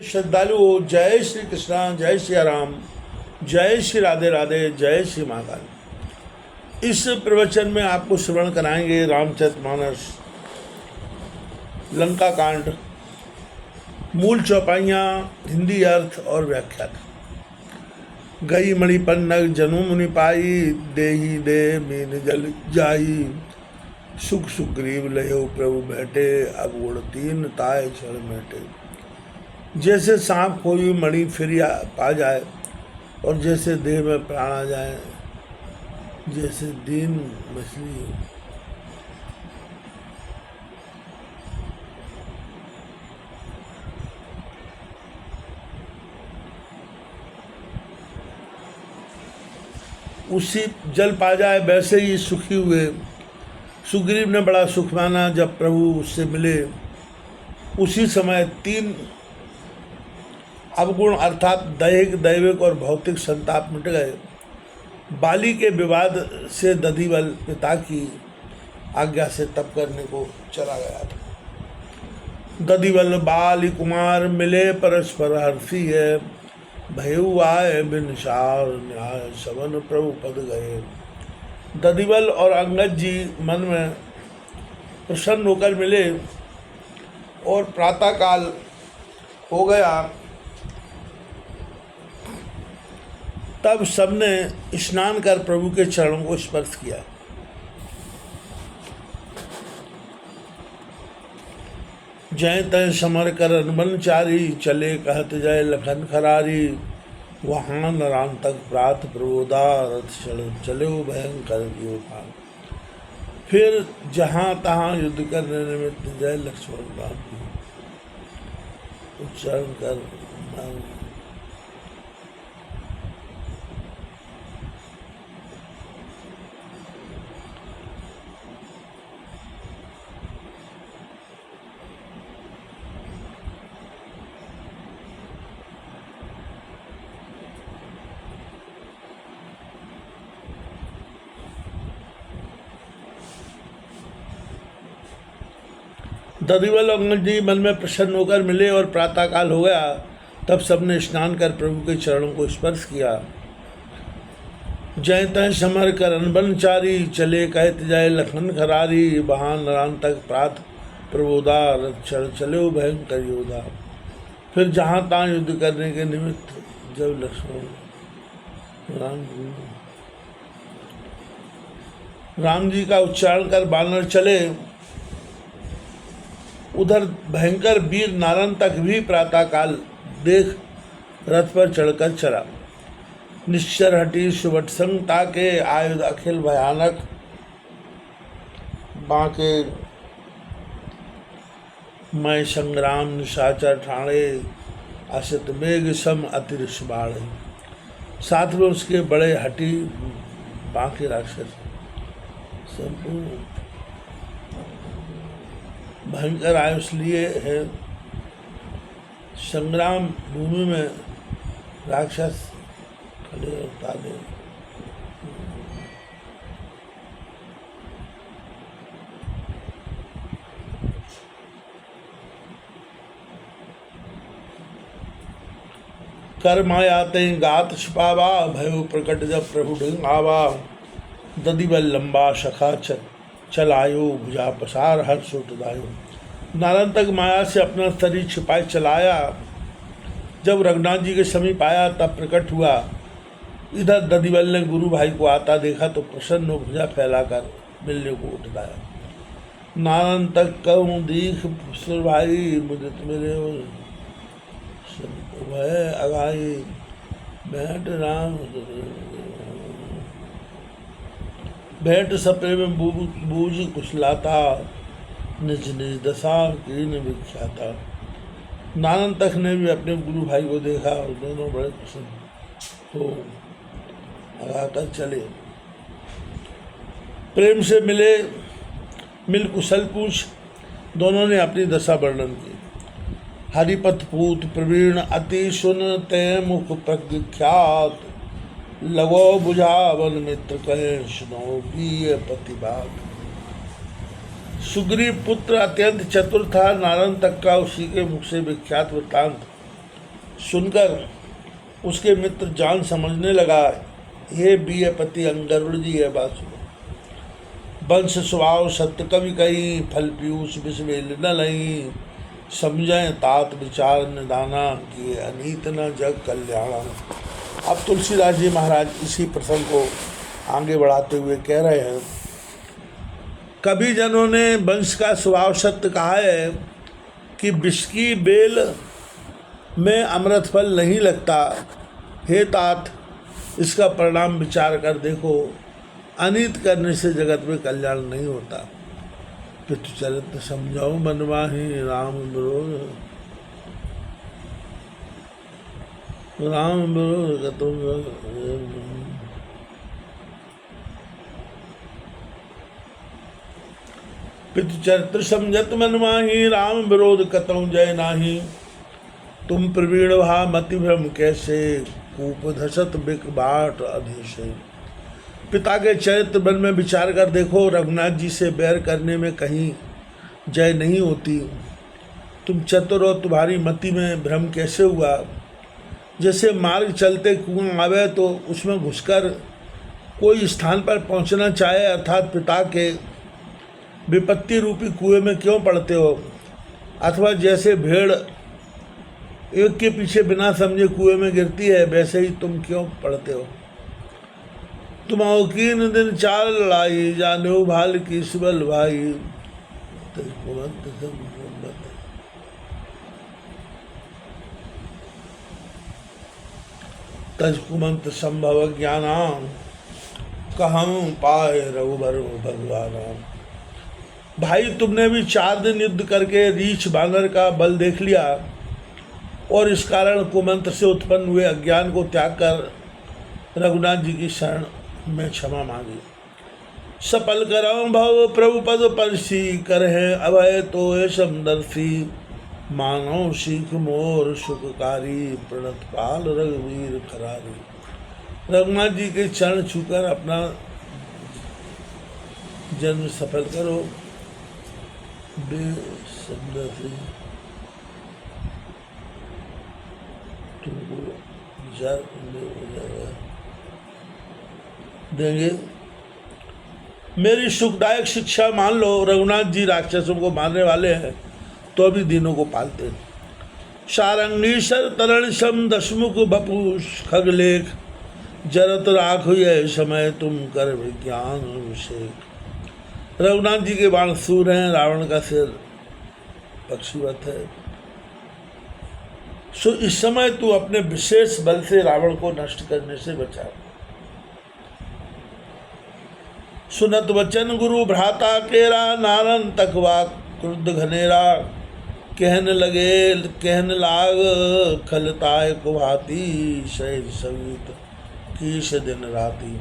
श्रद्धालु जय श्री कृष्णा, जय श्री राम, जय श्री राधे राधे, जय श्री महाकाल। इस प्रवचन में आपको श्रवण कराएंगे रामचरितमानस लंका कांड, मूल चौपाइयाँ, हिंदी अर्थ और व्याख्या। गई मणिपन नग जनु मुनि पाई, देही दे मीन जल जाई, सुख सुग्रीव लयो प्रभु बैठे, अब गुण तीन ताय क्षण बैठे। जैसे सांप कोई मणि फिर पा जाए, और जैसे देह में प्राण आ जाए, जैसे दीन मछली उसी जल पा जाए, वैसे ही सुखी हुए सुग्रीव ने बड़ा सुख माना जब प्रभु उससे मिले। उसी समय तीन अवगुण अर्थात दैहिक, दैविक और भौतिक संताप मिट गए। बाली के विवाद से दधिवल पिता की आज्ञा से तप करने को चला गया था। दधिवल बाली कुमार मिले परस्पर हर्षी है, भयु आए बिनसार न्याय, सवन प्रभु पद गए। दधिवल और अंगद जी मन में प्रसन्न होकर मिले, और प्रातःकाल हो गया तब सबने स्नान कर प्रभु के चरणों को स्पर्श किया। जय तय समर कर अनबनचारी, चले कहत जय लखन खरारी, वहाँ नराम तक प्रात प्रबोधा, रथ चले भयंकर योगा। फिर जहाँ तहाँ युद्ध करने निमित्त जय लक्ष्मण राम उच्चारण कर दधिवल और अंगद जी मन में प्रसन्न होकर मिले, और प्रातःकाल हो गया तब सबने स्नान कर प्रभु के चरणों को स्पर्श किया। जय तय समर कर अनबनचारी, चले कहत जय लखन खरारी, वहाँ नरान तक प्रात प्रबोधा, रथ चले भयंकर योधा। फिर जहाँ तहाँ युद्ध करने के निमित्त जब राम जी का उच्चारण कर बानर चले, उधर भयंकर वीर नारायण तक भी प्रातःकाल देख रथ पर चढ़कर चला। निश्चर हटी सुबट संगता के, आयुध अखिल भयानक बांके, मैं संग्राम निशाचर ठाणे, असित मेघ सम अतिरिश बाढ़। साथ में उसके बड़े हटी बांके राक्षस संपूर्ण भयंकर आय इसलिए है, संग्राम भूमि में राक्षस खड़े होता है। कर मायाते गात छिपावा, भयो प्रकट जब प्रभु ढंग आवा। दधिवल लंबा सखा चलायो, भुजा पसार हर सुटदायो। नारायण तक माया से अपना शरीर छिपाए चलाया। जब रघुनाथ जी के समीप आया तब प्रकट हुआ। इधर दधिवल ने गुरु भाई को आता देखा तो प्रसन्न हो भुजा फैलाकर मिलने को उठलाया। नारायण तक कहूँ दीख सुर भाई, मुदित मेरे भय अगाई, बैठ राम भेंट सपने में बूझ कुशलाता, निज निज दशा कीन विख्याता। नारायण तक ने भी अपने गुरु भाई को देखा, और दोनों बड़े प्रसन्न हो लगाकर चले। प्रेम से मिल कुशल पूछ, दोनों ने अपनी दशा वर्णन की। हरिपथ पूत प्रवीण अति सुन ते मुख प्रख्यात, लगो बुझावन मित्र कहे सुनो प्रिय प्रतिभाग। सुग्रीव पुत्र अत्यंत चतुर था। नारायण तक का उसी के मुख से विख्यात वृत्तांत सुनकर उसके मित्र जान समझने लगा, हे बीयपति अंगरुड़ जी, यह बात सुनो। वंश स्वभाव सत्य कवि कही, फल पीयूष विषमेल न लई। समझें तात विचार निदाना, किए अनीत न जग कल्याणा। अब तुलसीदास जी महाराज इसी प्रसंग को आगे बढ़ाते हुए कह रहे हैं, कवि जनों ने वंश का स्वभाव सत्य कहा है कि विष की बेल में अमृत फल नहीं लगता। हे तात, इसका परिणाम विचार कर देखो, अनित करने से जगत में कल्याण नहीं होता। पितृ चरित्र समझाओ मनवाही, राम विरोध पितृ चरित्र समझत मनवाही, राम विरोध कतौ जय नाही। तुम प्रवीण भा मति भ्रम कैसे, कूप धसत बिक बाट अधीशे। पिता के चरित्र बल में विचार कर देखो, रघुनाथ जी से बैर करने में कहीं जय नहीं होती। तुम चतुर हो, तुम्हारी मति में भ्रम कैसे हुआ। जैसे मार्ग चलते कुआं आवे तो उसमें घुसकर कोई स्थान पर पहुंचना चाहे, अर्थात पिता के विपत्ति रूपी कुएं में क्यों पड़ते हो। अथवा जैसे भेड़ एक के पीछे बिना समझे कुएं में गिरती है, वैसे ही तुम क्यों पड़ते हो। तुम औकीन दिन चार लड़ाई, जाने भाल की सुबल भाई। तजकुमंत संभव ज्ञानाम, कहम पाए रघुबर भगवाना। भाई, तुमने भी 4 दिन युद्ध करके रीछ बानर का बल देख लिया और इस कारण कुमंत्र से उत्पन्न हुए अज्ञान को त्याग कर रघुनाथ जी की शरण में क्षमा मांगी। सफल करम भव प्रभु पद परसी, करहे अभय तो समदर्शी। मानव सीख मोर सुखकारी, प्रणत पाल रघुवीर खरारी। रघुनाथ जी के चरण छूकर अपना जन्म सफल करो। बेसमदर्शी तुमको विचार देंगे। मेरी सुखदायक शिक्षा मान लो। रघुनाथ जी राक्षसों को मारने वाले हैं तो भी दिनों को पालते हैं। सारंगीशर तरण सम दशमुख बपुष खगलेख, जरत राख यह समय तुम कर विज्ञान अभिषेक। रघुनाथ जी के बाण सूर हैं, रावण का सिर पक्षीवत है। सो इस समय तू अपने विशेष बल से रावण को नष्ट करने से बचा। सुनत वचन गुरु भ्राता केरा, नारन तकवा क्रुद्ध घनेरा। कहन लाग खलताय को भाती, शैल सवित कीश दिन राती।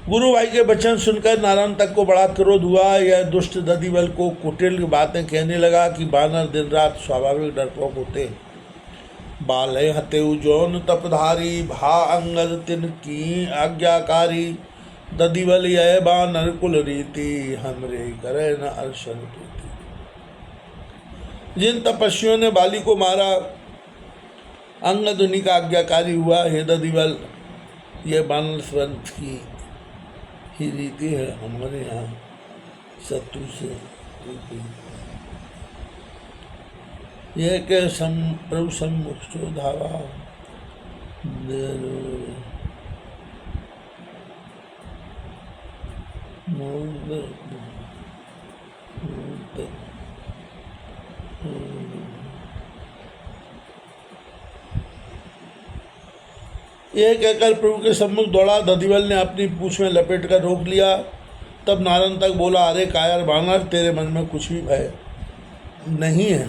गुरु भाई के वचन सुनकर नारायण तक को बड़ा क्रोध हुआ। यह दुष्ट दधिबल को कुटिल बातें कहने लगा कि बानर दिन रात स्वाभाविक डरपोक होते। बालय हतेउ जौन तपधारी, भा अंगद तिन की आज्ञाकारी। दधिबल यह बानर कुल रीति, हमरे करे न अर्शन प्रीति। जिन तपस्वियों ने बाली को मारा, अंगद उन्हीं का आज्ञाकारी हुआ। हे दधिबल, यह बानर स्वंत की ही रीति है। हमारे यहाँ शत्रु से यह के प्रभु सम्मुख धावा। यह कहकर प्रभु के सम्मुख दौड़ा। दधिबल ने अपनी पूंछ में लपेट कर रोक लिया। तब नारायण तक बोला, अरे कायर बानर, तेरे मन में कुछ भी भय नहीं है।